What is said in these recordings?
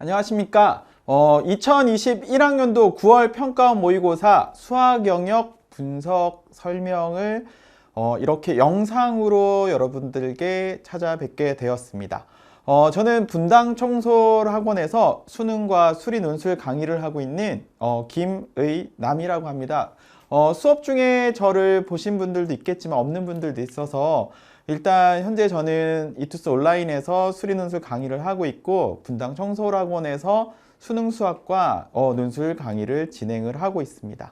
안녕하십니까. 2021학년도 9월 평가원 모의고사 수학 영역 분석 설명을 이렇게 영상으로 여러분들께 찾아뵙게 되었습니다. 저는 분당 청솔학원에서 수능과 수리 논술 강의를 하고 있는 김의남이라고 합니다. 수업 중에 저를 보신 분들도 있겠지만 없는 분들도 있어서 일단 현재 저는 이투스 온라인에서 수리 논술 강의를 하고 있고 분당 청솔학원에서 수능 수학과 논술 강의를 진행을 하고 있습니다.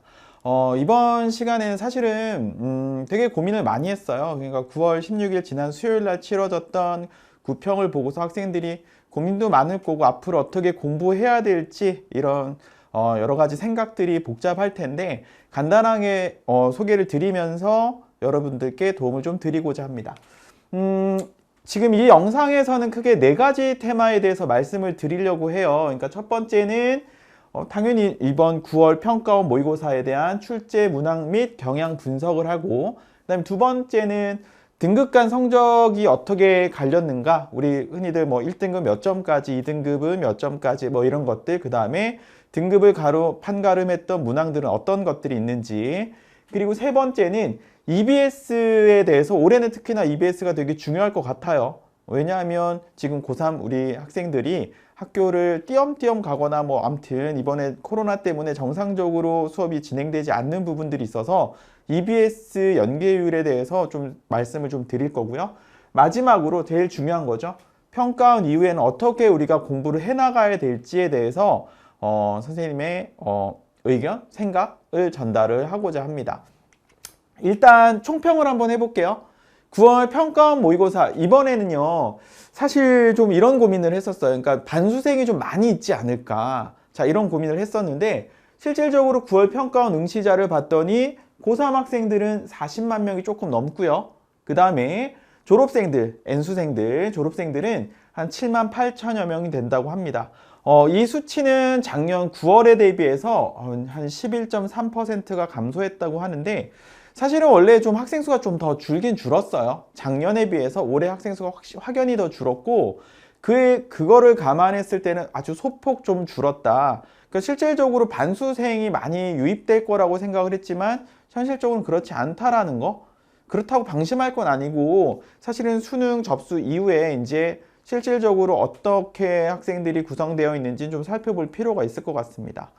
이번 시간에는 사실은 되게 고민을 많이 했어요. 그러니까 9월 16일 지난 수요일 날 치러졌던 구평을 보고서 학생들이 고민도 많을 거고 앞으로 어떻게 공부해야 될지 이런 여러 가지 생각들이 복잡할 텐데 간단하게 소개를 드리면서 여러분들께 도움을 좀 드리고자 합니다. 지금 이 영상에서는 크게 4가지 테마에 대해서 말씀을 드리려고 해요. 그러니까 첫 번째는 당연히 이번 9월 평가원 모의고사에 대한 출제 문항 및 경향 분석을 하고, 그다음에 두 번째는 등급 간 성적이 어떻게 갈렸는가, 우리 흔히들 뭐 1등급 몇 점까지, 2등급은 몇 점까지 뭐 이런 것들, 그 다음에 등급을 판가름했던 문항들은 어떤 것들이 있는지, 그리고 세 번째는 EBS에 대해서 올해는 특히나 EBS가 되게 중요할 것 같아요. 왜냐하면 지금 고3 우리 학생들이 학교를 띄엄띄엄 가거나 뭐 아무튼 이번에 코로나 때문에 정상적으로 수업이 진행되지 않는 부분들이 있어서 EBS 연계율에 대해서 좀 말씀을 좀 드릴 거고요. 마지막으로 제일 중요한 거죠. 평가원 이후에는 어떻게 우리가 공부를 해나가야 될지에 대해서 선생님의 의견, 생각을 전달을 하고자 합니다. 일단 총평을 한번 해볼게요. 9월 평가원 모의고사 이번에는요 사실 좀 이런 고민을 했었어요. 그러니까 반수생이 좀 많이 있지 않을까, 자 이런 고민을 했었는데 실질적으로 9월 평가원 응시자를 봤더니 고3 학생들은 40만 명이 조금 넘고요. 그 다음에 졸업생들, N수생들, 졸업생들은 한 7만 8천여 명이 된다고 합니다. 이 수치는 작년 9월에 대비해서 한 11.3%가 감소했다고 하는데 사실은 원래 좀 학생 수가 좀 더 줄긴 줄었어요. 작년에 비해서 올해 학생 수가 확연히 더 줄었고 그거를 감안했을 때는 아주 소폭 좀 줄었다. 그러니까 실질적으로 반수생이 많이 유입될 거라고 생각을 했지만 현실적으로는 그렇지 않다라는 거. 그렇다고 방심할 건 아니고 사실은 수능 접수 이후에 이제 실질적으로 어떻게 학생들이 구성되어 있는지 좀 살펴볼 필요가 있을 것 같습니다.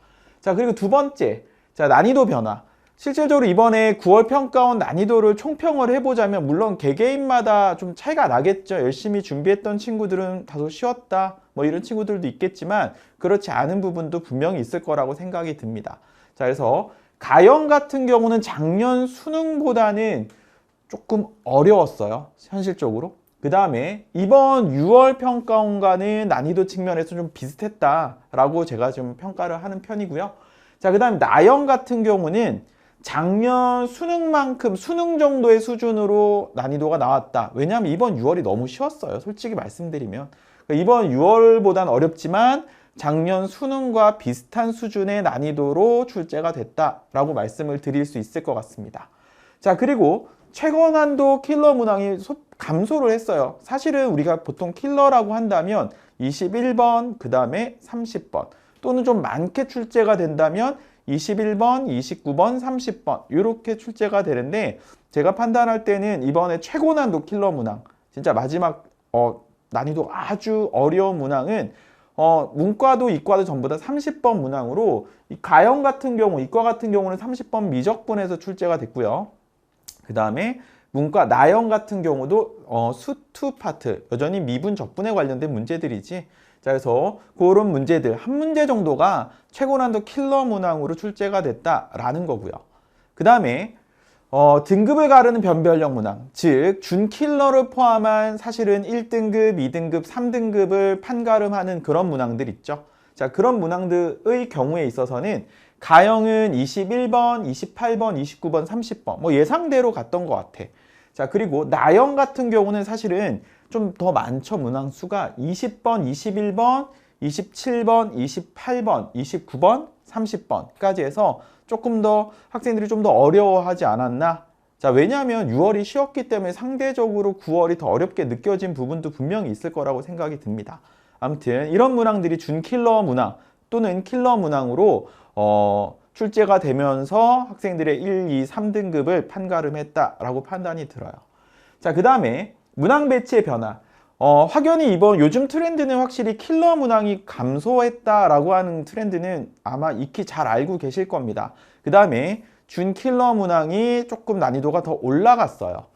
자, 그리고 두 번째, 자 난이도 변화. 실질적으로 이번에 9월 평가원 난이도를 총평을 해보자면 물론 개개인마다 좀 차이가 나겠죠. 열심히 준비했던 친구들은 다소 쉬웠다 뭐 이런 친구들도 있겠지만 그렇지 않은 부분도 분명히 있을 거라고 생각이 듭니다. 자, 그래서 가형 같은 경우는 작년 수능보다는 조금 어려웠어요, 현실적으로. 그 다음에 이번 6월 평가원과는 난이도 측면에서 좀 비슷했다라고 제가 좀 평가를 하는 편이고요. 자, 그 다음에 나형 같은 경우는 작년 수능만큼 수능 정도의 수준으로 난이도가 나왔다. 왜냐하면 이번 6월이 너무 쉬웠어요, 솔직히 말씀드리면. 그러니까 이번 6월보단 어렵지만 작년 수능과 비슷한 수준의 난이도로 출제가 됐다라고 말씀을 드릴 수 있을 것 같습니다. 자, 그리고 최고난도 킬러 문항이 감소를 했어요. 사실은 우리가 보통 킬러라고 한다면 21번, 그 다음에 30번 또는 좀 많게 출제가 된다면 21번, 29번, 30번 이렇게 출제가 되는데 제가 판단할 때는 이번에 최고난도 킬러 문항, 진짜 마지막 난이도 아주 어려운 문항은 문과도 이과도 전부 다 30번 문항으로 가형 같은 경우, 이과 같은 경우는 30번 미적분에서 출제가 됐고요. 그 다음에 문과 나형 같은 경우도 수투 파트, 여전히 미분 적분에 관련된 문제들이지. 자, 그래서 그런 문제들 한 문제 정도가 최고난도 킬러 문항으로 출제가 됐다라는 거고요. 그 다음에 등급을 가르는 변별력 문항, 즉 준킬러를 포함한 사실은 1등급, 2등급, 3등급을 판가름하는 그런 문항들 있죠. 자, 그런 문항들의 경우에 있어서는 가형은 21번, 28번, 29번, 30번 뭐 예상대로 갔던 것 같아. 자, 그리고 나형 같은 경우는 사실은 좀 더 많죠. 문항 수가 20번, 21번, 27번, 28번, 29번, 30번까지 해서 조금 더 학생들이 좀 더 어려워하지 않았나. 자, 왜냐하면 6월이 쉬웠기 때문에 상대적으로 9월이 더 어렵게 느껴진 부분도 분명히 있을 거라고 생각이 듭니다. 아무튼 이런 문항들이 준킬러 문항 또는 킬러 문항으로 출제가 되면서 학생들의 1, 2, 3등급을 판가름했다라고 판단이 들어요. 자, 그 다음에 문항 배치의 변화. 확연히 이번 요즘 트렌드는 확실히 킬러 문항이 감소했다라고 하는 트렌드는 아마 익히 잘 알고 계실 겁니다. 그 다음에 준 킬러 문항이 조금 난이도가 더 올라갔어요.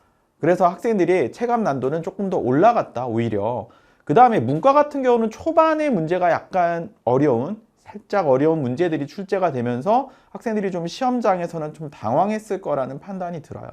그래서 학생들이 체감 난도는 조금 더 올라갔다, 오히려. 그 다음에 문과 같은 경우는 초반에 문제가 약간 살짝 어려운 문제들이 출제가 되면서 학생들이 좀 시험장에서는 좀 당황했을 거라는 판단이 들어요.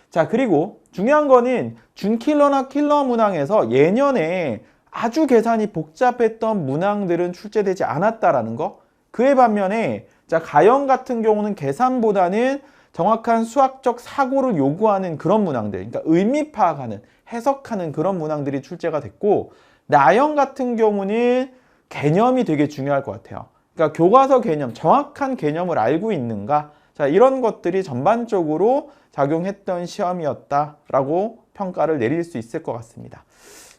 자, 그리고 중요한 거는 준킬러나 킬러 문항에서 예년에 아주 계산이 복잡했던 문항들은 출제되지 않았다라는 거. 그에 반면에 자, 가형 같은 경우는 계산보다는 정확한 수학적 사고를 요구하는 그런 문항들, 그러니까 의미 파악하는, 해석하는 그런 문항들이 출제가 됐고, 나형 같은 경우는 개념이 되게 중요할 것 같아요. 그러니까 교과서 개념, 정확한 개념을 알고 있는가, 자, 이런 것들이 전반적으로 작용했던 시험이었다라고 평가를 내릴 수 있을 것 같습니다.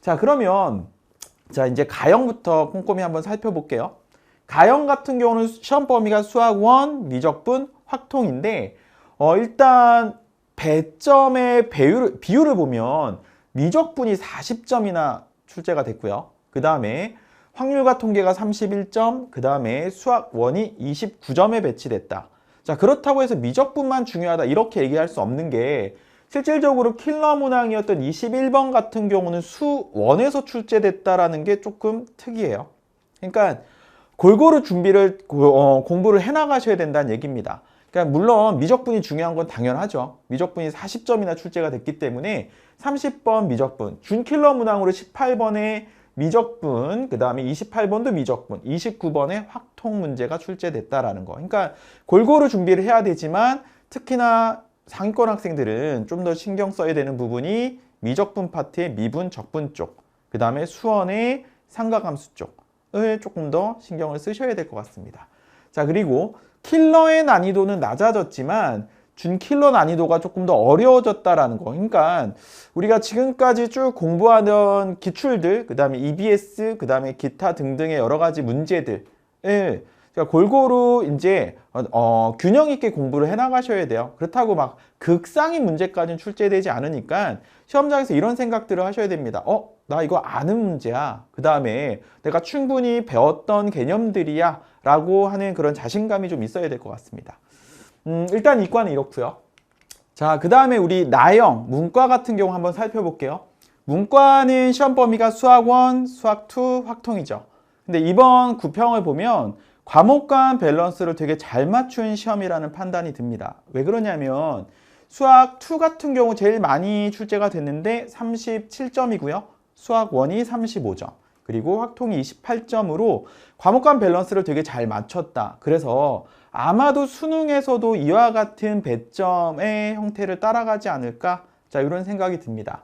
자, 그러면 자, 이제 가형부터 꼼꼼히 한번 살펴볼게요. 가형 같은 경우는 시험 범위가 수학 1, 미적분, 확통인데 일단 배점의 비율을 보면 미적분이 40점이나 출제가 됐고요. 그 다음에 확률과 통계가 31점, 그 다음에 수학 1이 29점에 배치됐다. 자, 그렇다고 해서 미적분만 중요하다 이렇게 얘기할 수 없는 게 실질적으로 킬러 문항이었던 21번 같은 경우는 수 1에서 출제됐다라는 게 조금 특이해요. 그러니까 골고루 공부를 해나가셔야 된다는 얘기입니다. 그러니까 물론 미적분이 중요한 건 당연하죠. 미적분이 40점이나 출제가 됐기 때문에 30번 미적분, 준킬러 문항으로 18번에 미적분, 그 다음에 28번도 미적분, 29번에 확통 문제가 출제됐다라는 거. 그러니까 골고루 준비를 해야 되지만 특히나 상위권 학생들은 좀 더 신경 써야 되는 부분이 미적분 파트의 미분, 적분 쪽, 그 다음에 수원의 삼각함수 쪽을 조금 더 신경을 쓰셔야 될 것 같습니다. 자, 그리고 킬러의 난이도는 낮아졌지만 준킬러 난이도가 조금 더 어려워졌다라는 거. 그러니까 우리가 지금까지 쭉 공부하던 기출들, 그 다음에 EBS, 그 다음에 기타 등등의 여러 가지 문제들을 그러니까 골고루 이제 균형 있게 공부를 해나가셔야 돼요. 그렇다고 막 극상위 문제까지는 출제되지 않으니까 시험장에서 이런 생각들을 하셔야 됩니다. 나 이거 아는 문제야. 그 다음에 내가 충분히 배웠던 개념들이야. 라고 하는 그런 자신감이 좀 있어야 될 것 같습니다. 일단 이과는 이렇고요. 자, 그 다음에 우리 나형, 문과 같은 경우 한번 살펴볼게요. 문과는 시험 범위가 수학 1, 수학 2, 확통이죠. 근데 이번 구평을 보면 과목 간 밸런스를 되게 잘 맞춘 시험이라는 판단이 듭니다. 왜 그러냐면 수학 2 같은 경우 제일 많이 출제가 됐는데 37점이고요. 수학 1이 35점. 그리고 확통이 28점으로 과목 간 밸런스를 되게 잘 맞췄다. 그래서 아마도 수능에서도 이와 같은 배점의 형태를 따라가지 않을까? 자, 이런 생각이 듭니다.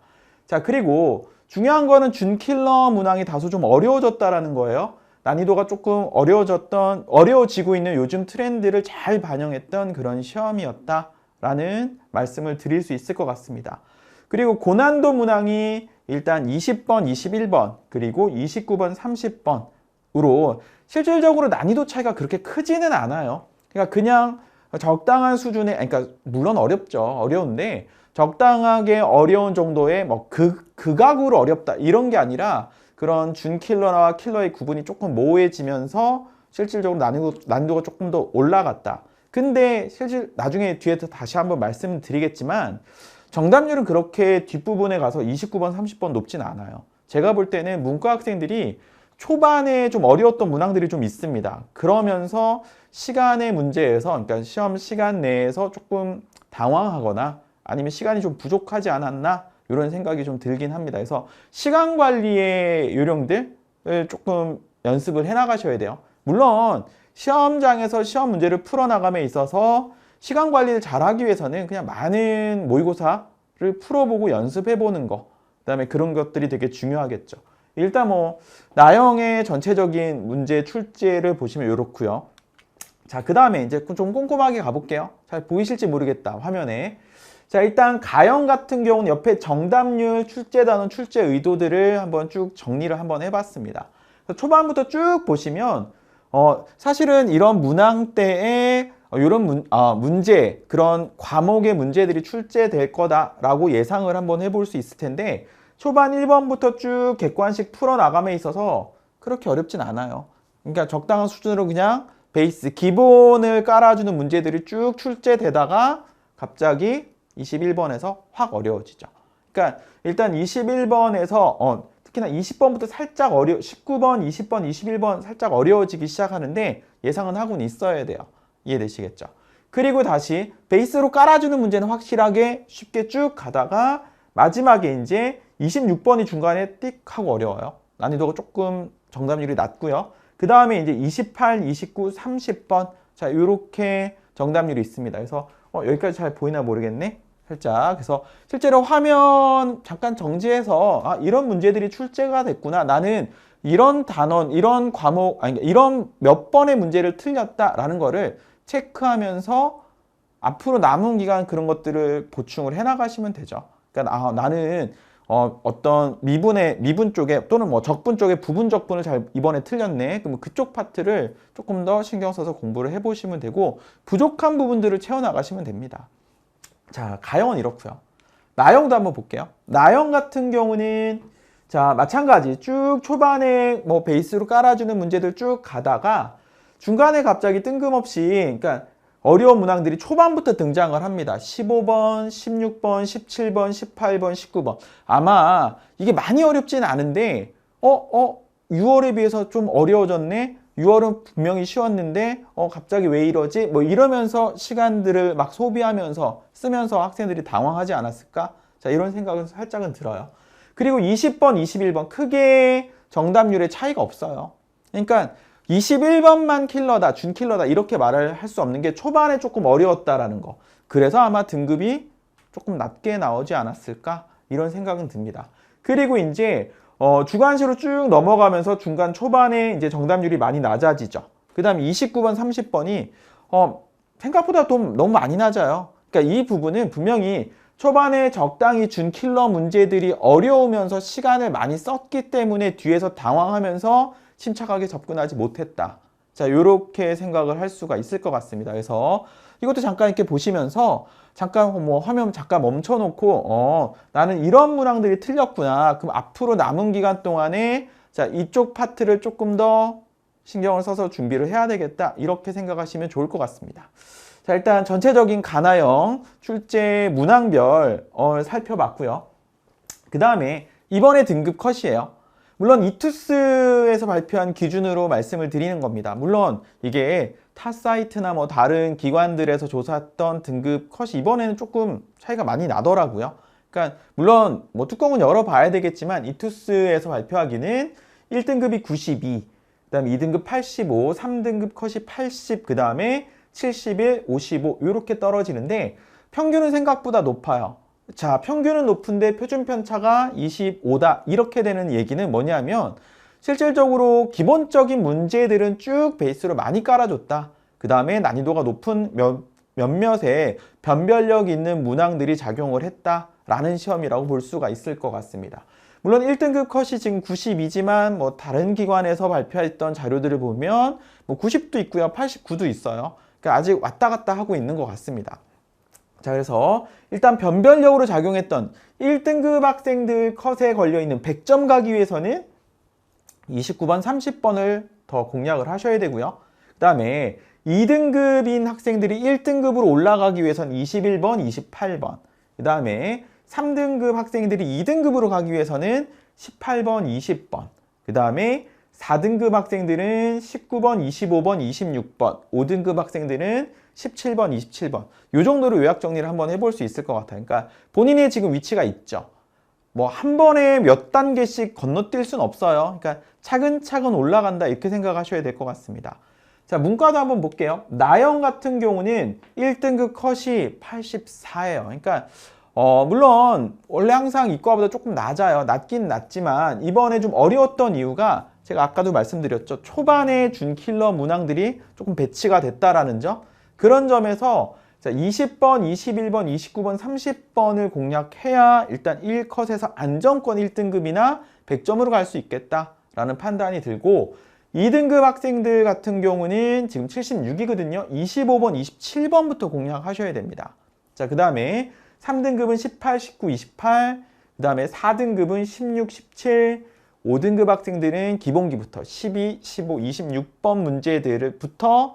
자, 그리고 중요한 거는 준킬러 문항이 다소 좀 어려워졌다라는 거예요. 난이도가 조금 어려워지고 있는 요즘 트렌드를 잘 반영했던 그런 시험이었다라는 말씀을 드릴 수 있을 것 같습니다. 그리고 고난도 문항이 일단 20번, 21번, 그리고 29번, 30번으로 실질적으로 난이도 차이가 그렇게 크지는 않아요. 그러니까 그냥 적당한 수준의, 그러니까 물론 어렵죠. 어려운데 적당하게 어려운 정도의 뭐 극악으로 어렵다 이런 게 아니라 그런 준킬러와 킬러의 구분이 조금 모호해지면서 실질적으로 난이도가 조금 더 올라갔다. 근데 실질 나중에 뒤에서 다시 한번 말씀을 드리겠지만 정답률은 그렇게 뒷부분에 가서 29번, 30번 높진 않아요. 제가 볼 때는 문과 학생들이 초반에 좀 어려웠던 문항들이 좀 있습니다. 그러면서 시간의 문제에서, 그러니까 시험 시간 내에서 조금 당황하거나 아니면 시간이 좀 부족하지 않았나 이런 생각이 좀 들긴 합니다. 그래서 시간 관리의 요령들을 조금 연습을 해나가셔야 돼요. 물론 시험장에서 시험 문제를 풀어나감에 있어서 시간 관리를 잘하기 위해서는 그냥 많은 모의고사를 풀어보고 연습해보는 거, 그 다음에 그런 것들이 되게 중요하겠죠. 일단 뭐 나형의 전체적인 문제 출제를 보시면 이렇고요. 자, 그 다음에 이제 좀 꼼꼼하게 가볼게요. 잘 보이실지 모르겠다, 화면에. 자, 일단 가형 같은 경우는 옆에 정답률, 출제 단원, 출제 의도들을 한번 쭉 정리를 한번 해봤습니다. 초반부터 쭉 보시면 사실은 이런 문항때에 이런 문제, 그런 과목의 문제들이 출제될 거다라고 예상을 한번 해볼 수 있을 텐데 초반 1번부터 쭉 객관식 풀어나감에 있어서 그렇게 어렵진 않아요. 그러니까 적당한 수준으로 그냥 베이스, 기본을 깔아주는 문제들이 쭉 출제되다가 갑자기 21번에서 확 어려워지죠. 그러니까 일단 21번에서 특히나 20번부터 살짝 19번, 20번, 21번 살짝 어려워지기 시작하는데 예상은 하고는 있어야 돼요. 이해되시겠죠? 그리고 다시 베이스로 깔아주는 문제는 확실하게 쉽게 쭉 가다가 마지막에 이제 26번이 중간에 띡 하고 어려워요. 난이도가 조금 정답률이 낮고요. 그 다음에 이제 28, 29, 30번. 자, 요렇게 정답률이 있습니다. 그래서 여기까지 잘 보이나 모르겠네. 살짝. 그래서 실제로 화면 잠깐 정지해서 이런 문제들이 출제가 됐구나. 나는 이런 단원, 이런 과목, 아니 이런 몇 번의 문제를 틀렸다라는 거를 체크하면서 앞으로 남은 기간 그런 것들을 보충을 해나가시면 되죠. 그러니까 나는 어떤 미분 쪽에 또는 뭐 적분 쪽에 부분 적분을 잘 이번에 틀렸네. 그럼 그쪽 파트를 조금 더 신경 써서 공부를 해보시면 되고 부족한 부분들을 채워나가시면 됩니다. 자, 가형은 이렇고요. 나형도 한번 볼게요. 나형 같은 경우는 자, 마찬가지 쭉 초반에 뭐 베이스로 깔아주는 문제들 쭉 가다가 중간에 갑자기 뜬금없이 그러니까 어려운 문항들이 초반부터 등장을 합니다. 15번, 16번, 17번, 18번, 19번. 아마 이게 많이 어렵진 않은데 6월에 비해서 좀 어려워졌네? 6월은 분명히 쉬웠는데 갑자기 왜 이러지? 뭐 이러면서 시간들을 막 소비하면서 쓰면서 학생들이 당황하지 않았을까? 자, 이런 생각은 살짝은 들어요. 그리고 20번, 21번 크게 정답률의 차이가 없어요. 그러니까 21번만 킬러다, 준킬러다 이렇게 말을 할 수 없는 게 초반에 조금 어려웠다라는 거. 그래서 아마 등급이 조금 낮게 나오지 않았을까? 이런 생각은 듭니다. 그리고 이제 주관식으로 쭉 넘어가면서 중간 초반에 이제 정답률이 많이 낮아지죠. 그 다음에 29번, 30번이 생각보다 너무 많이 낮아요. 그러니까 이 부분은 분명히 초반에 적당히 준 킬러 문제들이 어려우면서 시간을 많이 썼기 때문에 뒤에서 당황하면서 침착하게 접근하지 못했다. 자, 요렇게 생각을 할 수가 있을 것 같습니다. 그래서 이것도 잠깐 이렇게 보시면서 잠깐 뭐 화면 잠깐 멈춰놓고 나는 이런 문항들이 틀렸구나. 그럼 앞으로 남은 기간 동안에 자, 이쪽 파트를 조금 더 신경을 써서 준비를 해야 되겠다. 이렇게 생각하시면 좋을 것 같습니다. 자, 일단 전체적인 가나형 출제 문항별 살펴봤고요. 그 다음에 이번에 등급 컷이에요. 물론 이투스에서 발표한 기준으로 말씀을 드리는 겁니다. 물론 이게 타 사이트나 뭐 다른 기관들에서 조사했던 등급 컷이 이번에는 조금 차이가 많이 나더라고요. 그러니까 물론 뭐 뚜껑은 열어봐야 되겠지만 이투스에서 발표하기는 1등급이 92, 그 다음에 2등급 85, 3등급 컷이 80, 그 다음에 71, 55 이렇게 떨어지는데 평균은 생각보다 높아요. 자, 평균은 높은데 표준 편차가 25다 이렇게 되는 얘기는 뭐냐면 실질적으로 기본적인 문제들은 쭉 베이스로 많이 깔아줬다. 그 다음에 난이도가 높은 몇몇의 변별력 있는 문항들이 작용을 했다라는 시험이라고 볼 수가 있을 것 같습니다. 물론 1등급 컷이 지금 92지만 뭐 다른 기관에서 발표했던 자료들을 보면 뭐 90도 있고요, 89도 있어요. 그러니까 아직 왔다 갔다 하고 있는 것 같습니다. 자, 그래서 일단 변별력으로 작용했던 1등급 학생들 컷에 걸려있는 100점 가기 위해서는 29번, 30번을 더 공략을 하셔야 되고요. 그 다음에 2등급인 학생들이 1등급으로 올라가기 위해서는 21번, 28번. 그 다음에 3등급 학생들이 2등급으로 가기 위해서는 18번, 20번. 그 다음에 4등급 학생들은 19번, 25번, 26번. 5등급 학생들은 17번, 27번. 이 정도로 요약 정리를 한번 해볼 수 있을 것 같아요. 그러니까 본인의 지금 위치가 있죠. 뭐 한 번에 몇 단계씩 건너뛸 수는 없어요. 그러니까 차근차근 올라간다 이렇게 생각하셔야 될 것 같습니다. 자, 문과도 한번 볼게요. 나형 같은 경우는 1등급 컷이 84예요. 그러니까 물론 원래 항상 이과보다 조금 낮아요. 낮긴 낮지만 이번에 좀 어려웠던 이유가 제가 아까도 말씀드렸죠. 초반에 준 킬러 문항들이 조금 배치가 됐다라는 점. 그런 점에서 자, 20번, 21번, 29번, 30번을 공략해야 일단 1컷에서 안정권 1등급이나 100점으로 갈 수 있겠다 라는 판단이 들고 2등급 학생들 같은 경우는 지금 76이거든요. 25번, 27번부터 공략하셔야 됩니다. 자, 그 다음에 3등급은 18, 19, 28, 그 다음에 4등급은 16, 17, 5등급 학생들은 기본기부터 12, 15, 26번 문제들부터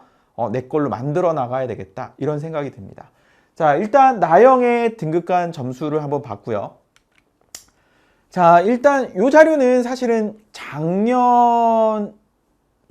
내 걸로 만들어 나가야 되겠다. 이런 생각이 듭니다. 자, 일단 나영의 등급간 점수를 한번 봤고요. 자, 일단 이 자료는 사실은 작년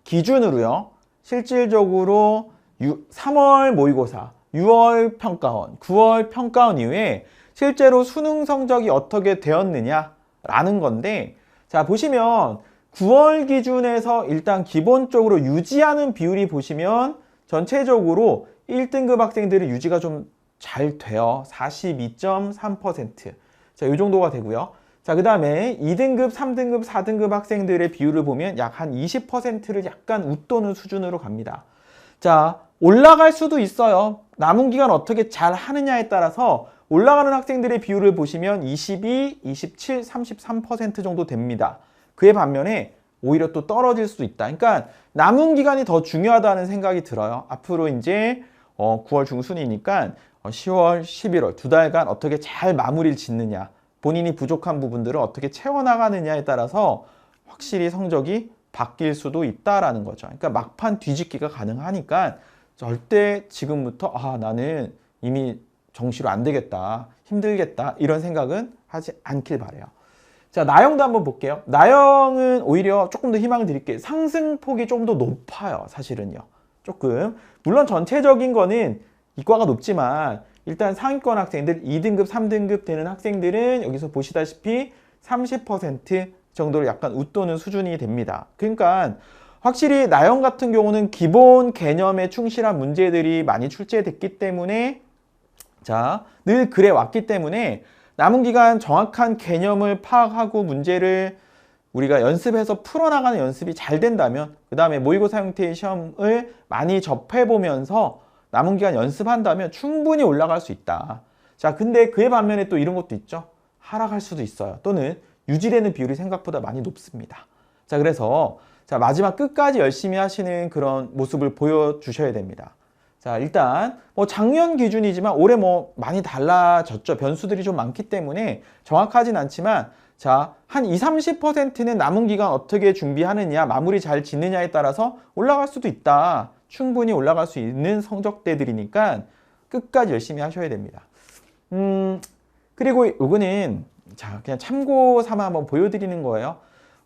기준으로요. 실질적으로 3월 모의고사, 6월 평가원, 9월 평가원 이후에 실제로 수능 성적이 어떻게 되었느냐라는 건데, 자, 보시면 9월 기준에서 일단 기본적으로 유지하는 비율이 보시면 전체적으로 1등급 학생들이 유지가 좀 잘 돼요. 42.3%. 자, 이 정도가 되고요. 자, 그 다음에 2등급, 3등급, 4등급 학생들의 비율을 보면 약 한 20%를 약간 웃도는 수준으로 갑니다. 자, 올라갈 수도 있어요. 남은 기간 어떻게 잘 하느냐에 따라서 올라가는 학생들의 비율을 보시면 22, 27, 33% 정도 됩니다. 그에 반면에 오히려 또 떨어질 수도 있다. 그러니까 남은 기간이 더 중요하다는 생각이 들어요. 앞으로 이제 9월 중순이니까 10월, 11월 두 달간 어떻게 잘 마무리를 짓느냐, 본인이 부족한 부분들을 어떻게 채워나가느냐에 따라서 확실히 성적이 바뀔 수도 있다라는 거죠. 그러니까 막판 뒤집기가 가능하니까 절대 지금부터 나는 이미 정시로 안 되겠다, 힘들겠다 이런 생각은 하지 않길 바래요. 자, 나영도 한번 볼게요. 나영은 오히려 조금 더 희망을 드릴게요. 상승폭이 좀 더 높아요. 사실은요. 조금. 물론 전체적인 거는 이과가 높지만 일단 상위권 학생들 2등급, 3등급 되는 학생들은 여기서 보시다시피 30% 정도로 약간 웃도는 수준이 됩니다. 그러니까 확실히 나영 같은 경우는 기본 개념에 충실한 문제들이 많이 출제됐기 때문에 자, 늘 그래 왔기 때문에 남은 기간 정확한 개념을 파악하고 문제를 우리가 연습해서 풀어나가는 연습이 잘 된다면 그 다음에 모의고사 형태의 시험을 많이 접해보면서 남은 기간 연습한다면 충분히 올라갈 수 있다. 자, 근데 그에 반면에 또 이런 것도 있죠. 하락할 수도 있어요. 또는 유지되는 비율이 생각보다 많이 높습니다. 자, 그래서 자, 마지막 끝까지 열심히 하시는 그런 모습을 보여주셔야 됩니다. 자, 일단 뭐 작년 기준이지만 올해 뭐 많이 달라졌죠. 변수들이 좀 많기 때문에 정확하진 않지만 자, 한 20, 30%는 남은 기간 어떻게 준비하느냐, 마무리 잘 짓느냐에 따라서 올라갈 수도 있다. 충분히 올라갈 수 있는 성적대들이니까 끝까지 열심히 하셔야 됩니다. 그리고 요거는 자, 그냥 참고 삼아 한번 보여드리는 거예요.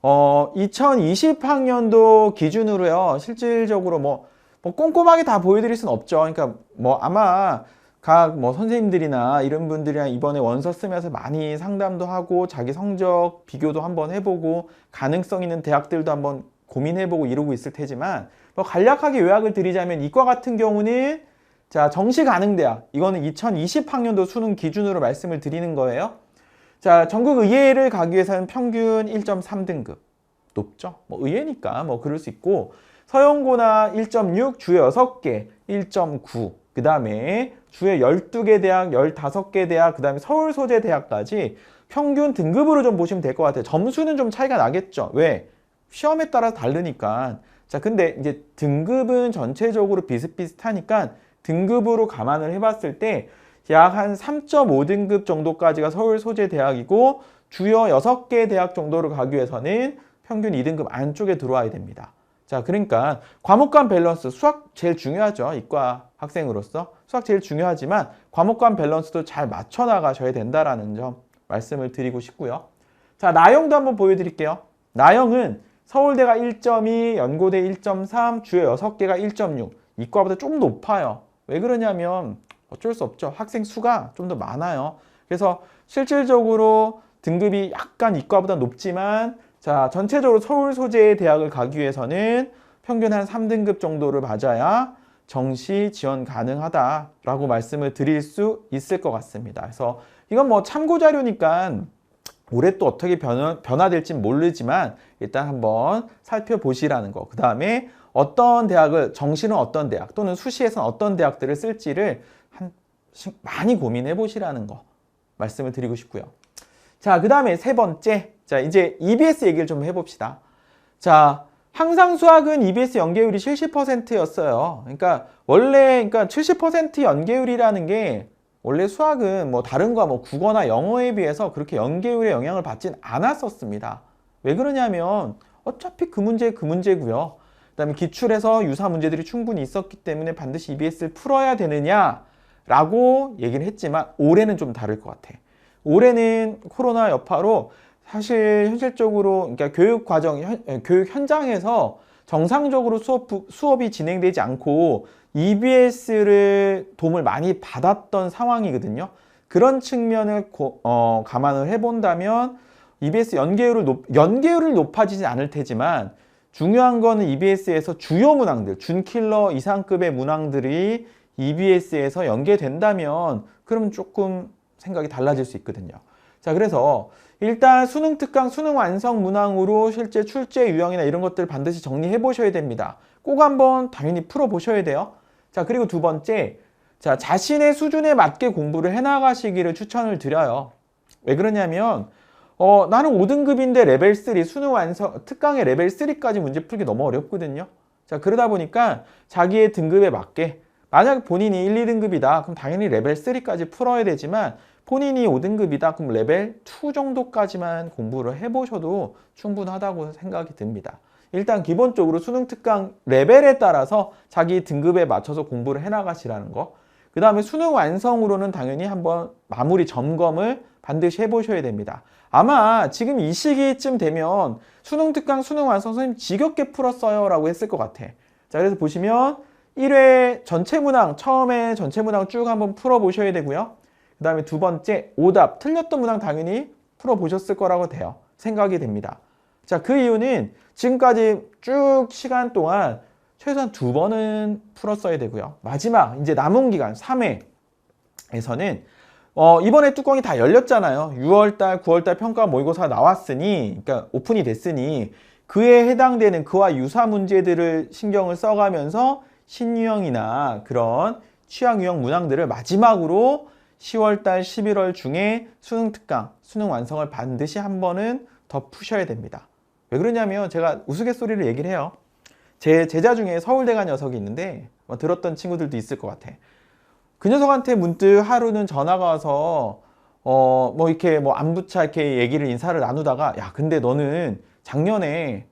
2020학년도 기준으로요. 실질적으로 뭐 꼼꼼하게 다 보여드릴 수는 없죠. 그러니까 뭐 아마 각 뭐 선생님들이나 이런 분들이랑 이번에 원서 쓰면서 많이 상담도 하고 자기 성적 비교도 한번 해보고 가능성 있는 대학들도 한번 고민해보고 이러고 있을 테지만 뭐 간략하게 요약을 드리자면 이과 같은 경우는 자, 정시 가능 대학 이거는 2020학년도 수능 기준으로 말씀을 드리는 거예요. 자, 전국 의예를 가기 위해서는 평균 1.3등급 높죠. 뭐 의예니까 뭐 그럴 수 있고 서영고나 1.6 주에 6개 1.9 그 다음에 주에 12개 대학 15개 대학 그 다음에 서울 소재 대학까지 평균 등급으로 좀 보시면 될 것 같아요. 점수는 좀 차이가 나겠죠. 왜? 시험에 따라 다르니까. 자, 근데 이제 등급은 전체적으로 비슷비슷하니까 등급으로 감안을 해봤을 때 약 한 3.5등급 정도까지가 서울 소재 대학이고 주요 6개 대학 정도로 가기 위해서는 평균 2등급 안쪽에 들어와야 됩니다. 자, 그러니까 과목 간 밸런스, 수학 제일 중요하죠. 이과 학생으로서 수학 제일 중요하지만 과목 간 밸런스도 잘 맞춰 나가셔야 된다라는 점 말씀을 드리고 싶고요. 자, 나영도 한번 보여드릴게요. 나영은 서울대가 1.2, 연고대 1.3, 주요 6개가 1.6. 이과보다 좀 높아요. 왜 그러냐면 어쩔 수 없죠. 학생 수가 좀 더 많아요. 그래서 실질적으로 등급이 약간 이과보다 높지만 자, 전체적으로 서울 소재의 대학을 가기 위해서는 평균 한 3등급 정도를 맞아야 정시 지원 가능하다라고 말씀을 드릴 수 있을 것 같습니다. 그래서 이건 뭐 참고 자료니까 올해 또 어떻게 변화될지 모르지만 일단 한번 살펴보시라는 거. 그 다음에 어떤 대학을, 정시는 어떤 대학 또는 수시에서는 어떤 대학들을 쓸지를 많이 고민해 보시라는 거 말씀을 드리고 싶고요. 자, 그 다음에 세 번째. 자, 이제 EBS 얘기를 좀 해봅시다. 자, 항상 수학은 EBS 연계율이 70%였어요. 그러니까 원래 70% 연계율이라는 게 원래 수학은 뭐 다른 거 뭐 국어나 영어에 비해서 그렇게 연계율에 영향을 받진 않았었습니다. 왜 그러냐면 어차피 그 문제고요. 그다음에 기출에서 유사 문제들이 충분히 있었기 때문에 반드시 EBS를 풀어야 되느냐라고 얘기를 했지만 올해는 좀 다를 것 같아. 올해는 코로나 여파로 사실 현실적으로 그러니까 교육 과정, 교육 현장에서 정상적으로 수업이 진행되지 않고 EBS를 도움을 많이 받았던 상황이거든요. 그런 측면을 감안을 해본다면 EBS 연계율을 높아지지 않을 테지만 중요한 거는 EBS에서 주요 문항들, 준킬러 이상급의 문항들이 EBS에서 연계된다면 그럼 조금 생각이 달라질 수 있거든요. 자, 그래서 일단 수능 특강, 수능 완성 문항으로 실제 출제 유형이나 이런 것들 반드시 정리해 보셔야 됩니다. 꼭 한번 당연히 풀어 보셔야 돼요. 자, 그리고 두 번째, 자, 자신의 수준에 맞게 공부를 해 나가시기를 추천을 드려요. 왜 그러냐면 나는 5등급인데 레벨 3, 수능 완성, 특강의 레벨 3까지 문제 풀기 너무 어렵거든요. 자, 그러다 보니까 자기의 등급에 맞게, 만약 본인이 1, 2등급이다, 그럼 당연히 레벨 3까지 풀어야 되지만, 본인이 5등급이다, 그럼 레벨 2 정도까지만 공부를 해보셔도 충분하다고 생각이 듭니다. 일단 기본적으로 수능 특강 레벨에 따라서 자기 등급에 맞춰서 공부를 해나가시라는 거. 그 다음에 수능 완성으로는 당연히 한번 마무리 점검을 반드시 해보셔야 됩니다. 아마 지금 이 시기쯤 되면 수능 특강, 수능 완성 선생님 지겹게 풀었어요 라고 했을 것 같아. 자, 그래서 보시면 1회 전체 문항, 처음에 전체 문항 쭉 한번 풀어보셔야 되고요. 그 다음에 두 번째, 오답, 틀렸던 문항 당연히 풀어보셨을 거라고 생각이 됩니다. 자, 그 이유는 지금까지 쭉 시간 동안 최소한 2번은 풀었어야 되고요. 마지막, 이제 남은 기간 3회에서는 이번에 뚜껑이 다 열렸잖아요. 6월달, 9월달 평가 모의고사 나왔으니, 그러니까 오픈이 됐으니 그에 해당되는 그와 유사 문제들을 신경을 써가면서 신유형이나 그런 취향 유형 문항들을 마지막으로 10월달, 11월 중에 수능 특강, 수능 완성을 반드시 한 번은 더 푸셔야 됩니다. 왜 그러냐면 제가 우스갯소리를 얘기를 해요. 제 제자 중에 서울대 간 녀석이 있는데 들었던 친구들도 있을 것 같아. 그 녀석한테 문득 하루는 전화가 와서 뭐 이렇게 뭐 안부차 이렇게 얘기를 인사를 나누다가 야, 근데 너는 작년에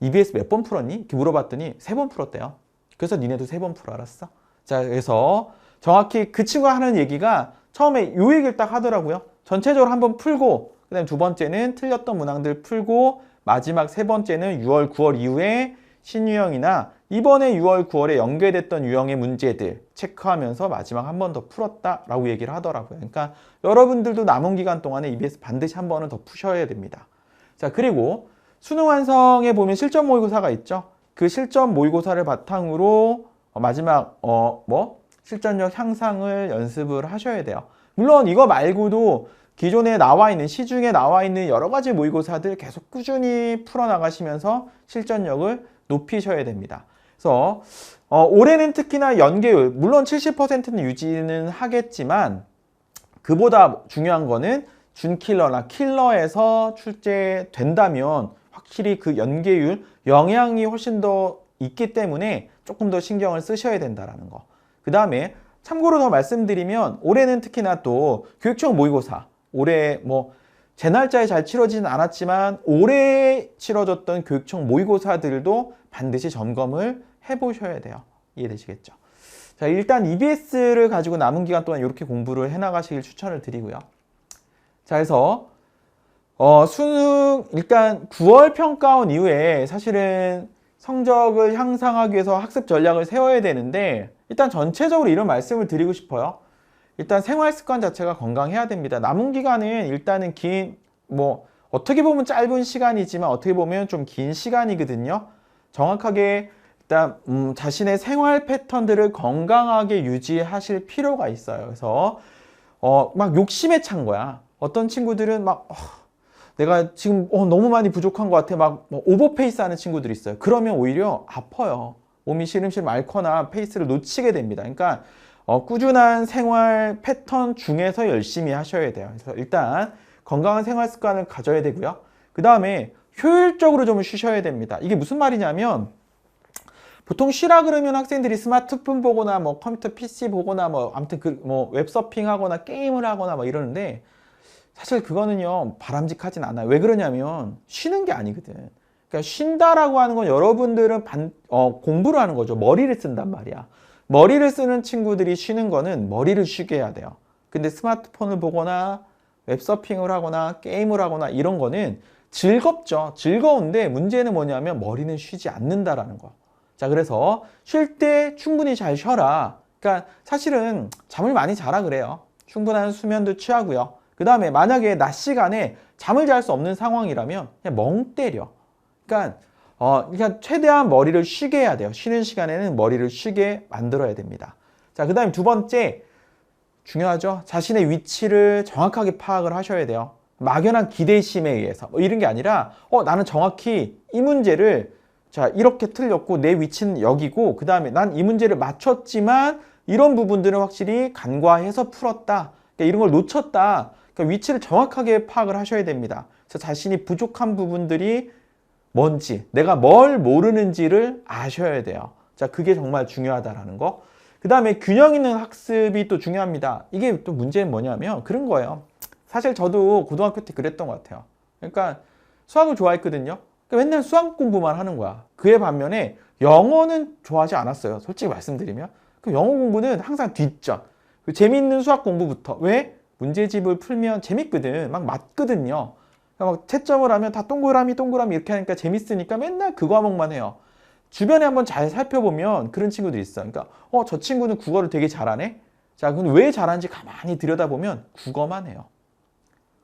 EBS 몇 번 풀었니? 이렇게 물어봤더니 3번 풀었대요. 그래서 니네도 3번 풀어, 알았어? 자, 그래서 정확히 그 친구가 하는 얘기가 처음에 요 얘기를 딱 하더라고요. 전체적으로 한번 풀고, 그 다음에 두 번째는 틀렸던 문항들 풀고, 마지막 세 번째는 6월, 9월 이후에 신유형이나 이번에 6월, 9월에 연계됐던 유형의 문제들 체크하면서 마지막 한 번 더 풀었다라고 얘기를 하더라고요. 그러니까 여러분들도 남은 기간 동안에 EBS 반드시 한 번은 더 푸셔야 됩니다. 자, 그리고 수능 완성에 보면 실전 모의고사가 있죠. 그 실전 모의고사를 바탕으로 마지막 실전력 향상을 연습을 하셔야 돼요. 물론 이거 말고도 기존에 나와 있는, 시중에 나와 있는 여러 가지 모의고사들 계속 꾸준히 풀어나가시면서 실전력을 높이셔야 됩니다. 그래서 올해는 특히나 연계율, 물론 70%는 유지는 하겠지만 그보다 중요한 거는 준킬러나 킬러에서 출제된다면 확실히 그 연계율, 영향이 훨씬 더 있기 때문에 조금 더 신경을 쓰셔야 된다는 거. 그 다음에 참고로 더 말씀드리면 올해는 특히나 또 교육청 모의고사, 올해 제 날짜에 잘 치러지진 않았지만 올해 치러졌던 교육청 모의고사들도 반드시 점검을 해보셔야 돼요. 이해되시겠죠? 자, 일단 EBS를 가지고 남은 기간 동안 이렇게 공부를 해나가시길 추천을 드리고요. 자, 그래서 수능 일단 9월 평가원 이후에 사실은 성적을 향상하기 위해서 학습 전략을 세워야 되는데 일단 전체적으로 이런 말씀을 드리고 싶어요. 일단 생활 습관 자체가 건강해야 됩니다. 남은 기간은 일단은 어떻게 보면 짧은 시간이지만 어떻게 보면 좀 긴 시간이거든요. 정확하게 일단 자신의 생활 패턴들을 건강하게 유지하실 필요가 있어요. 그래서 막 욕심에 찬 거야. 어떤 친구들은 내가 지금 너무 많이 부족한 것 같아. 오버페이스 하는 친구들이 있어요. 그러면 오히려 아파요. 몸이 시름시름 앓거나 페이스를 놓치게 됩니다. 그러니까 꾸준한 생활 패턴 중에서 열심히 하셔야 돼요. 그래서 일단 건강한 생활 습관을 가져야 되고요. 그 다음에 효율적으로 좀 쉬셔야 됩니다. 이게 무슨 말이냐면 보통 쉬라 그러면 학생들이 스마트폰 보거나 뭐 컴퓨터 PC 보거나 뭐 아무튼 뭐 웹서핑 하거나 게임을 하거나 뭐 이러는데 사실 그거는요 바람직하진 않아요. 왜 그러냐면 쉬는 게 아니거든. 그러니까 쉰다라고 하는 건 여러분들은 공부를 하는 거죠. 머리를 쓴단 말이야. 머리를 쓰는 친구들이 쉬는 거는 머리를 쉬게 해야 돼요. 근데 스마트폰을 보거나 웹서핑을 하거나 게임을 하거나 이런 거는 즐겁죠. 즐거운데 문제는 뭐냐면 머리는 쉬지 않는다라는 거. 자, 그래서 쉴 때 충분히 잘 쉬어라. 그러니까 사실은 잠을 많이 자라 그래요. 충분한 수면도 취하고요. 그 다음에 만약에 낮 시간에 잠을 잘 수 없는 상황이라면 그냥 멍 때려. 그러니까 최대한 머리를 쉬게 해야 돼요. 쉬는 시간에는 머리를 쉬게 만들어야 됩니다. 자, 그 다음에 두 번째 중요하죠. 자신의 위치를 정확하게 파악을 하셔야 돼요. 막연한 기대심에 의해서 뭐 이런 게 아니라 나는 정확히 이 문제를 자 이렇게 틀렸고 내 위치는 여기고 그 다음에 난 이 문제를 맞췄지만 이런 부분들은 확실히 간과해서 풀었다. 그러니까 이런 걸 놓쳤다. 그러니까 위치를 정확하게 파악을 하셔야 됩니다. 그래서 자신이 부족한 부분들이 뭔지, 내가 뭘 모르는지를 아셔야 돼요. 자, 그게 정말 중요하다라는 거. 그 다음에 균형 있는 학습이 또 중요합니다. 이게 또 문제는 뭐냐면 그런 거예요. 사실 저도 고등학교 때 그랬던 것 같아요. 그러니까 수학을 좋아했거든요. 그러니까 맨날 수학 공부만 하는 거야. 그에 반면에 영어는 좋아하지 않았어요. 솔직히 말씀드리면. 그 영어 공부는 항상 뒷전. 그 재미있는 수학 공부부터. 왜? 문제집을 풀면 재밌거든. 막 맞거든요. 막 채점을 하면 다 동그라미 동그라미 이렇게 하니까 재밌으니까 맨날 그 과목만 해요. 주변에 한번 잘 살펴보면 그런 친구들이 있어. 그러니까 저 친구는 국어를 되게 잘하네. 자, 그럼 왜 잘하는지 가만히 들여다보면 국어만 해요.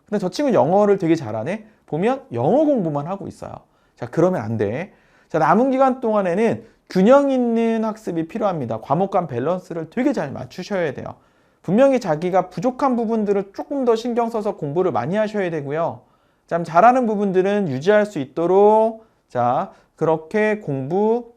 근데 저 친구는 영어를 되게 잘하네. 보면 영어 공부만 하고 있어요. 자, 그러면 안 돼. 자, 남은 기간 동안에는 균형 있는 학습이 필요합니다. 과목 간 밸런스를 되게 잘 맞추셔야 돼요. 분명히 자기가 부족한 부분들을 조금 더 신경 써서 공부를 많이 하셔야 되고요. 참 잘하는 부분들은 유지할 수 있도록 자 그렇게 공부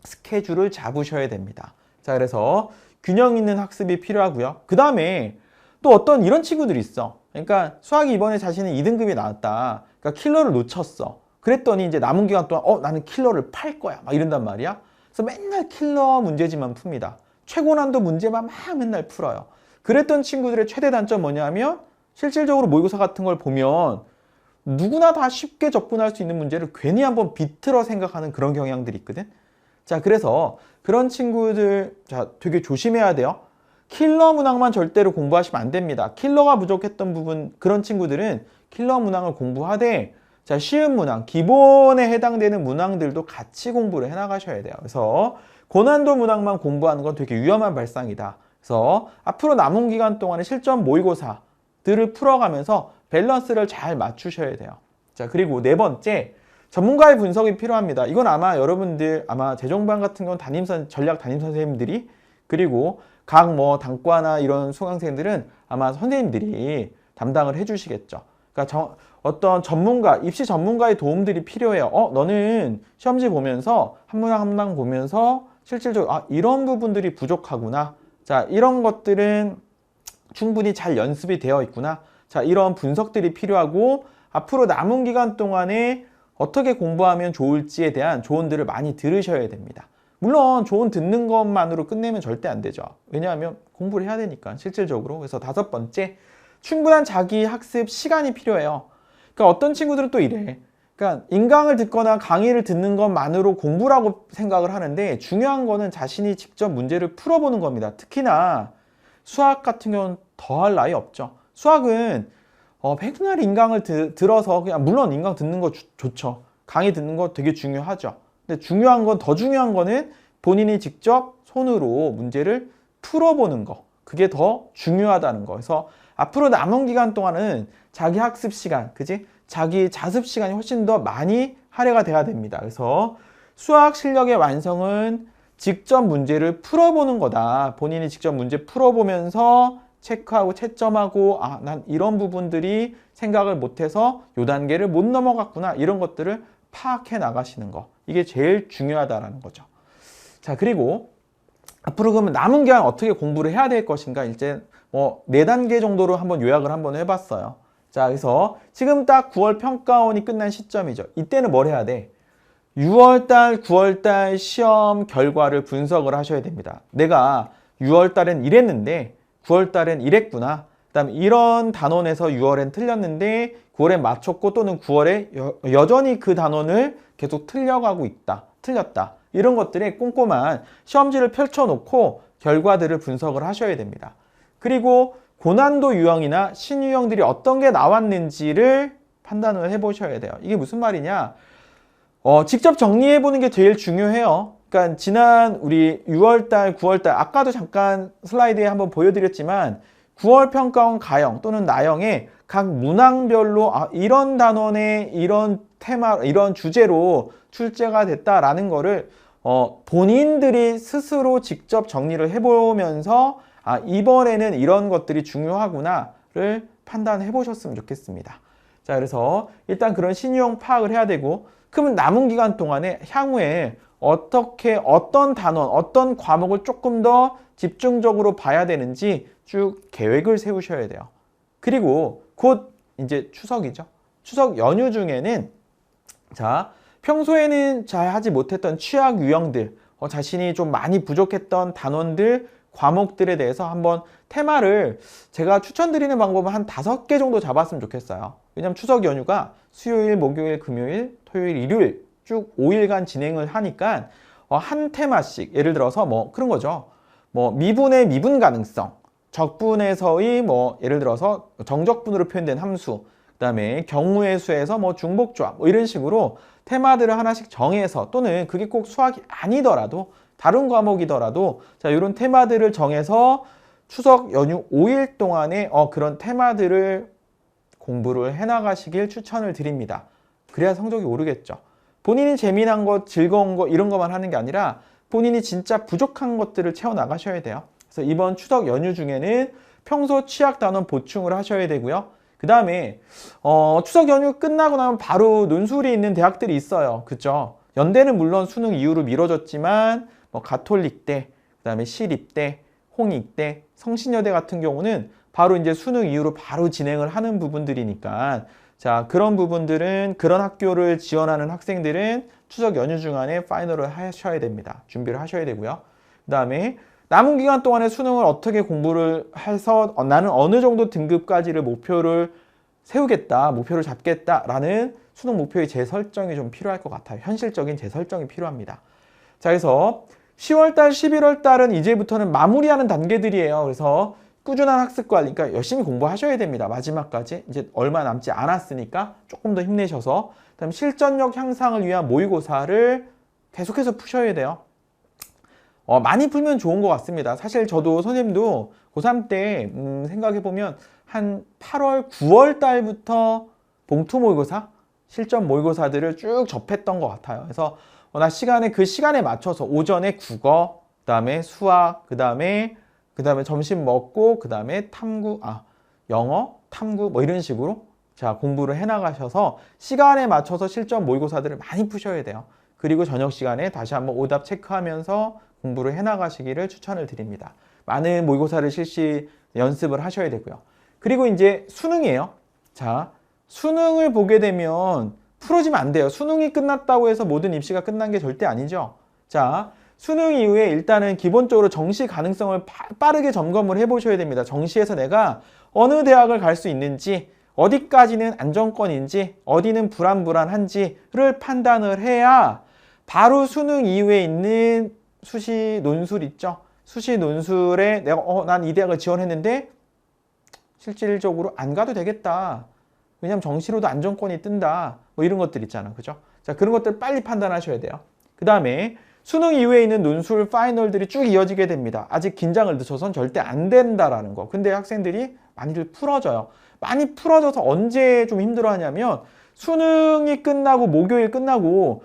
스케줄을 잡으셔야 됩니다. 자, 그래서 균형 있는 학습이 필요하고요. 그 다음에 또 어떤 이런 친구들이 있어. 그러니까 수학이 이번에 자신은 2등급이 나왔다. 그러니까 킬러를 놓쳤어. 그랬더니 이제 남은 기간 동안 나는 킬러를 팔 거야. 막 이런단 말이야. 그래서 맨날 킬러 문제지만 풉니다. 최고난도 문제만 막 맨날 풀어요. 그랬던 친구들의 최대 단점 뭐냐면 실질적으로 모의고사 같은 걸 보면 누구나 다 쉽게 접근할 수 있는 문제를 괜히 한번 비틀어 생각하는 그런 경향들이 있거든. 자, 그래서 그런 친구들 자 되게 조심해야 돼요. 킬러 문항만 절대로 공부하시면 안 됩니다. 킬러가 부족했던 부분 그런 친구들은 킬러 문항을 공부하되 자 쉬운 문항, 기본에 해당되는 문항들도 같이 공부를 해나가셔야 돼요. 그래서 고난도 문항만 공부하는 건 되게 위험한 발상이다. 그래서 앞으로 남은 기간 동안에 실전 모의고사들을 풀어가면서 밸런스를 잘 맞추셔야 돼요. 자, 그리고 네 번째, 전문가의 분석이 필요합니다. 이건 아마 여러분들 아마 재정반 같은 건 전략 담임 선생님들이 그리고 각 뭐 단과나 이런 수강생들은 아마 선생님들이 담당을 해주시겠죠. 그러니까 어떤 전문가, 입시 전문가의 도움들이 필요해요. 너는 시험지 보면서 한 문항 한 문항 보면서 실질적으로 이런 부분들이 부족하구나. 자, 이런 것들은 충분히 잘 연습이 되어 있구나. 자, 이런 분석들이 필요하고 앞으로 남은 기간 동안에 어떻게 공부하면 좋을지에 대한 조언들을 많이 들으셔야 됩니다. 물론 조언 듣는 것만으로 끝내면 절대 안 되죠. 왜냐하면 공부를 해야 되니까 실질적으로. 그래서 다섯 번째, 충분한 자기 학습 시간이 필요해요. 그러니까 어떤 친구들은 또 이래. 그러니까 인강을 듣거나 강의를 듣는 것만으로 공부라고 생각을 하는데 중요한 거는 자신이 직접 문제를 풀어보는 겁니다. 특히나 수학 같은 경우는 더할 나위 없죠. 수학은 맨날 인강을 들어서 그냥 물론 인강 듣는 거 좋죠. 강의 듣는 거 되게 중요하죠. 근데 더 중요한 거는 본인이 직접 손으로 문제를 풀어보는 거. 그게 더 중요하다는 거. 그래서 앞으로 남은 기간 동안은 자기 학습 시간, 그지? 자기 자습 시간이 훨씬 더 많이 할애가 돼야 됩니다. 그래서 수학 실력의 완성은 직접 문제를 풀어보는 거다. 본인이 직접 문제 풀어보면서 체크하고 채점하고 난 이런 부분들이 생각을 못해서 요 단계를 못 넘어갔구나. 이런 것들을 파악해 나가시는 거. 이게 제일 중요하다라는 거죠. 자, 그리고 앞으로 그러면 남은 기간 어떻게 공부를 해야 될 것인가 이제 뭐 4단계 정도로 한번 요약을 한번 해봤어요. 자, 그래서 지금 딱 9월 평가원이 끝난 시점이죠. 이때는 뭘 해야 돼? 6월달, 9월달 시험 결과를 분석을 하셔야 됩니다. 내가 6월달엔 이랬는데 9월달엔 이랬구나. 그다음에 이런 단원에서 6월엔 틀렸는데 9월에 맞췄고 또는 9월에 여전히 그 단원을 계속 틀려가고 있다. 틀렸다. 이런 것들에 꼼꼼한 시험지를 펼쳐놓고 결과들을 분석을 하셔야 됩니다. 그리고 고난도 유형이나 신유형들이 어떤 게 나왔는지를 판단을 해보셔야 돼요. 이게 무슨 말이냐? 직접 정리해보는 게 제일 중요해요. 그러니까 지난 우리 6월달, 9월달 아까도 잠깐 슬라이드에 한번 보여드렸지만 9월 평가원 가형 또는 나형의 각 문항별로 이런 단원의 이런 테마, 이런 주제로 출제가 됐다라는 거를 본인들이 스스로 직접 정리를 해보면서 이번에는 이런 것들이 중요하구나를 판단해 보셨으면 좋겠습니다. 자, 그래서 일단 그런 신유형 파악을 해야 되고, 그러면 남은 기간 동안에 향후에 어떻게 어떤 단원, 어떤 과목을 조금 더 집중적으로 봐야 되는지 쭉 계획을 세우셔야 돼요. 그리고 곧 이제 추석이죠. 추석 연휴 중에는 자, 평소에는 잘 하지 못했던 취약 유형들, 자신이 좀 많이 부족했던 단원들, 과목들에 대해서 한번 테마를 제가 추천드리는 방법은 한 5개 정도 잡았으면 좋겠어요. 왜냐면 추석 연휴가 수요일, 목요일, 금요일, 토요일, 일요일 쭉 5일간 진행을 하니까 한 테마씩, 예를 들어서 뭐 그런 거죠. 뭐 미분의 미분 가능성, 적분에서의 뭐 예를 들어서 정적분으로 표현된 함수, 그다음에 경우의 수에서 뭐 중복조합 뭐 이런 식으로 테마들을 하나씩 정해서, 또는 그게 꼭 수학이 아니더라도 다른 과목이더라도 자, 이런 테마들을 정해서 추석 연휴 5일 동안에 그런 테마들을 공부를 해나가시길 추천을 드립니다. 그래야 성적이 오르겠죠. 본인이 재미난 것, 즐거운 것 이런 것만 하는 게 아니라 본인이 진짜 부족한 것들을 채워나가셔야 돼요. 그래서 이번 추석 연휴 중에는 평소 취약 단원 보충을 하셔야 되고요. 그 다음에 추석 연휴 끝나고 나면 바로 논술이 있는 대학들이 있어요. 그죠? 연대는 물론 수능 이후로 미뤄졌지만 뭐 가톨릭대, 그 다음에 시립대, 홍익대, 성신여대 같은 경우는 바로 이제 수능 이후로 바로 진행을 하는 부분들이니까, 자, 그런 부분들은, 그런 학교를 지원하는 학생들은 추석 연휴 중간에 파이널을 하셔야 됩니다. 준비를 하셔야 되고요. 그 다음에 남은 기간 동안에 수능을 어떻게 공부를 해서 나는 어느 정도 등급까지를 목표를 세우겠다, 목표를 잡겠다라는 수능 목표의 재설정이 좀 필요할 것 같아요. 현실적인 재설정이 필요합니다. 자, 그래서 10월달, 11월달은 이제부터는 마무리하는 단계들이에요. 그래서 꾸준한 학습 관리, 그러니까 열심히 공부하셔야 됩니다. 마지막까지. 이제 얼마 남지 않았으니까 조금 더 힘내셔서, 그다음에 실전력 향상을 위한 모의고사를 계속해서 푸셔야 돼요. 많이 풀면 좋은 것 같습니다. 사실 저도 선생님도 고3 때 생각해보면 한 8월, 9월 달부터 봉투 모의고사, 실전 모의고사들을 쭉 접했던 것 같아요. 그래서 나 그 시간에 맞춰서 오전에 국어, 그 다음에 수학, 그 다음에 점심 먹고, 그 다음에 영어, 탐구 뭐 이런 식으로 자, 공부를 해나가셔서 시간에 맞춰서 실전 모의고사들을 많이 푸셔야 돼요. 그리고 저녁 시간에 다시 한번 오답 체크하면서 공부를 해나가시기를 추천을 드립니다. 많은 모의고사를 연습을 하셔야 되고요. 그리고 이제 수능이에요. 자, 수능을 보게 되면 풀어지면 안 돼요. 수능이 끝났다고 해서 모든 입시가 끝난 게 절대 아니죠. 자, 수능 이후에 일단은 기본적으로 정시 가능성을 빠르게 점검을 해보셔야 됩니다. 정시에서 내가 어느 대학을 갈 수 있는지, 어디까지는 안정권인지, 어디는 불안한지를 판단을 해야 바로 수능 이후에 있는 수시 논술 있죠. 수시 논술에 내가 난 이 대학을 지원했는데 실질적으로 안 가도 되겠다. 왜냐면 정시로도 안정권이 뜬다. 뭐 이런 것들 있잖아. 그죠? 자, 그런 것들 빨리 판단하셔야 돼요. 그 다음에 수능 이후에 있는 논술 파이널들이 쭉 이어지게 됩니다. 아직 긴장을 늦춰선 절대 안 된다라는 거. 근데 학생들이 많이들 풀어져요. 많이 풀어져서 언제 좀 힘들어 하냐면 수능이 끝나고 목요일 끝나고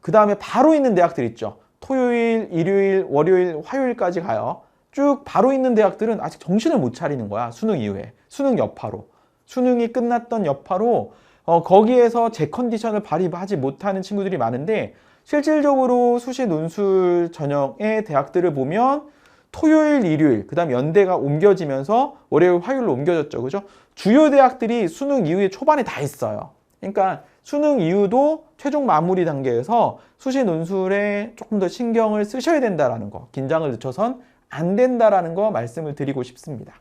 그 다음에 바로 있는 대학들 있죠. 토요일, 일요일, 월요일, 화요일까지 가요. 쭉 바로 있는 대학들은 아직 정신을 못 차리는 거야. 수능 이후에. 수능 여파로. 수능이 끝났던 여파로 거기에서 제 컨디션을 발휘하지 못하는 친구들이 많은데, 실질적으로 수시 논술 전형의 대학들을 보면 토요일, 일요일, 그 다음 연대가 옮겨지면서 월요일, 화요일로 옮겨졌죠. 그죠? 주요 대학들이 수능 이후에 초반에 다 했어요. 그러니까 수능 이후도 최종 마무리 단계에서 수시 논술에 조금 더 신경을 쓰셔야 된다라는 거, 긴장을 늦춰선 안 된다라는 거 말씀을 드리고 싶습니다.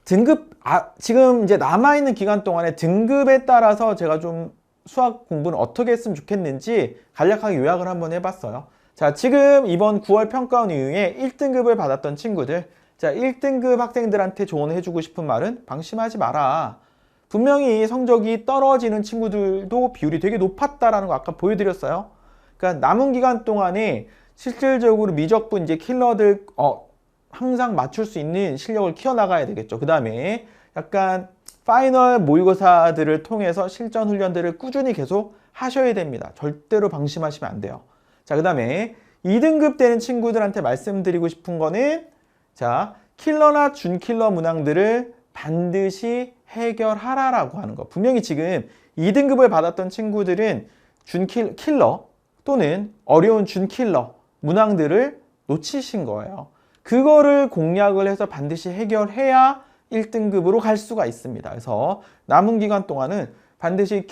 지금 이제 남아있는 기간 동안에 등급에 따라서 제가 좀 수학 공부는 어떻게 했으면 좋겠는지 간략하게 요약을 한번 해봤어요. 자, 지금 이번 9월 평가원 이후에 1등급을 받았던 친구들, 자, 1등급 학생들한테 조언을 해주고 싶은 말은 방심하지 마라. 분명히 성적이 떨어지는 친구들도 비율이 되게 높았다라는 거 아까 보여드렸어요. 그러니까 남은 기간 동안에 실질적으로 미적분 이제 킬러들 항상 맞출 수 있는 실력을 키워나가야 되겠죠. 그 다음에 약간 파이널 모의고사들을 통해서 실전 훈련들을 꾸준히 계속 하셔야 됩니다. 절대로 방심하시면 안 돼요. 자, 그 다음에 2등급 되는 친구들한테 말씀드리고 싶은 거는 자, 킬러나 준킬러 문항들을 반드시 해결하라라고 하는 거. 분명히 지금 2등급을 받았던 친구들은 킬러 또는 어려운 준킬러 문항들을 놓치신 거예요. 그거를 공략을 해서 반드시 해결해야 1등급으로 갈 수가 있습니다. 그래서 남은 기간 동안은 반드시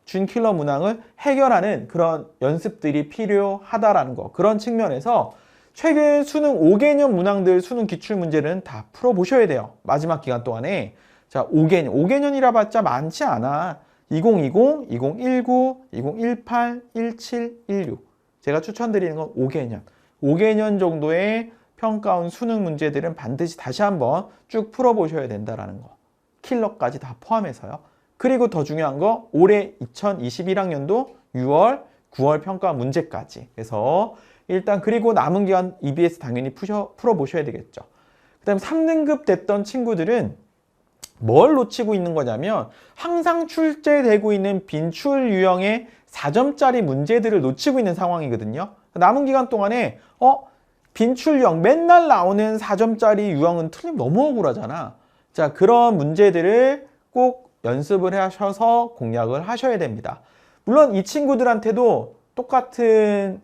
준킬러 문항을 해결하는 그런 연습들이 필요하다라는 거. 그런 측면에서 최근 수능 5개년 문항들 수능 기출문제는 다 풀어보셔야 돼요. 마지막 기간 동안에. 자, 5개년이라 봤자 많지 않아. 2020, 2019, 2018, 17, 16. 제가 추천드리는 건 5개년. 5개년 정도의 평가원 수능 문제들은 반드시 다시 한번 쭉 풀어보셔야 된다는 거. 킬러까지 다 포함해서요. 그리고 더 중요한 거 올해 2021학년도 6월, 9월 평가 문제까지. 그래서 일단 그리고 남은 기간 EBS 당연히 풀어보셔야 되겠죠. 그 다음에 3등급 됐던 친구들은 뭘 놓치고 있는 거냐면 항상 출제되고 있는 빈출 유형의 4점짜리 문제들을 놓치고 있는 상황이거든요. 남은 기간 동안에 빈출 유형 맨날 나오는 4점짜리 유형은 틀리면 너무 억울하잖아. 자, 그런 문제들을 꼭 연습을 하셔서 공략을 하셔야 됩니다. 물론 이 친구들한테도 똑같은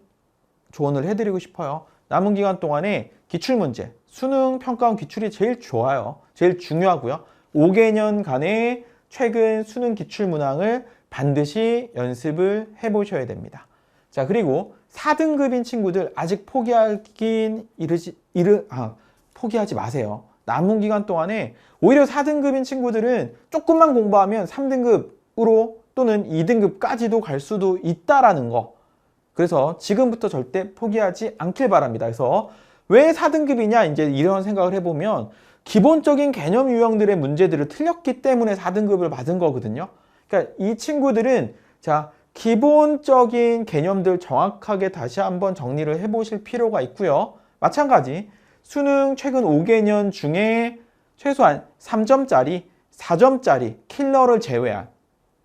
조언을 해드리고 싶어요. 남은 기간 동안에 기출문제, 수능 평가원 기출이 제일 좋아요. 제일 중요하고요. 5개년간의 최근 수능 기출문항을 반드시 연습을 해보셔야 됩니다. 자, 그리고 4등급인 친구들 아직 포기하지 마세요. 남은 기간 동안에 오히려 4등급인 친구들은 조금만 공부하면 3등급으로 또는 2등급까지도 갈 수도 있다라는 거. 그래서 지금부터 절대 포기하지 않길 바랍니다. 그래서 왜 4등급이냐 이제 이런 생각을 해보면 기본적인 개념 유형들의 문제들을 틀렸기 때문에 4등급을 받은 거거든요. 그러니까 이 친구들은 자, 기본적인 개념들 정확하게 다시 한번 정리를 해보실 필요가 있고요. 마찬가지 수능 최근 5개년 중에 최소한 3점짜리, 4점짜리 킬러를 제외한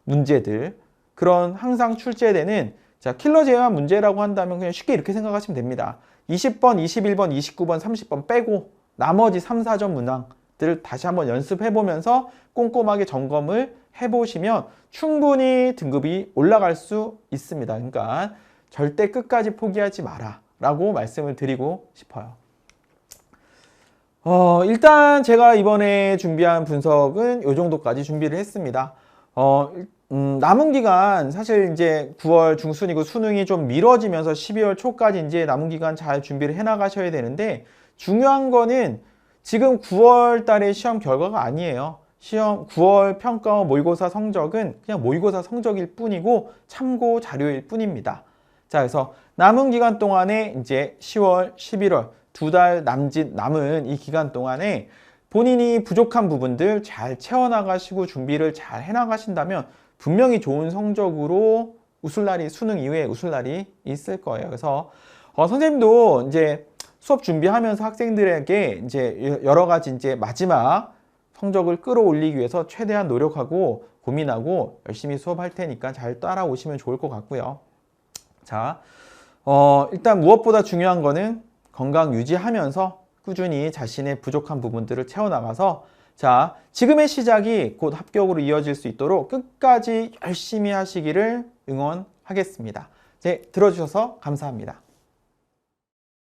문제들, 그런 항상 출제되는 자, 킬러 제외한 문제라고 한다면 그냥 쉽게 이렇게 생각하시면 됩니다. 20번, 21번, 29번, 30번 빼고 나머지 3, 4점 문항들을 다시 한번 연습해보면서 꼼꼼하게 점검을 해보시면 충분히 등급이 올라갈 수 있습니다. 그러니까 절대 끝까지 포기하지 마라 라고 말씀을 드리고 싶어요. 일단 제가 이번에 준비한 분석은 이 정도까지 준비를 했습니다. 남은 기간 사실 이제 9월 중순이고 수능이 좀 미뤄지면서 12월 초까지 이제 남은 기간 잘 준비를 해 나가셔야 되는데 중요한 거는 지금 9월 달에 시험 결과가 아니에요. 9월 평가원 모의고사 성적은 그냥 모의고사 성적일 뿐이고 참고 자료일 뿐입니다. 자, 그래서 남은 기간 동안에 이제 10월, 11월 2달 남은 이 기간 동안에 본인이 부족한 부분들 잘 채워나가시고 준비를 잘 해나가신다면 분명히 좋은 성적으로 수능 이후에 우술날이 있을 거예요. 그래서 선생님도 이제 수업 준비하면서 학생들에게 이제 여러 가지 이제 마지막 성적을 끌어올리기 위해서 최대한 노력하고 고민하고 열심히 수업할 테니까 잘 따라오시면 좋을 것 같고요. 자, 일단 무엇보다 중요한 거는 건강 유지하면서 꾸준히 자신의 부족한 부분들을 채워나가서 자, 지금의 시작이 곧 합격으로 이어질 수 있도록 끝까지 열심히 하시기를 응원하겠습니다. 네, 들어주셔서 감사합니다.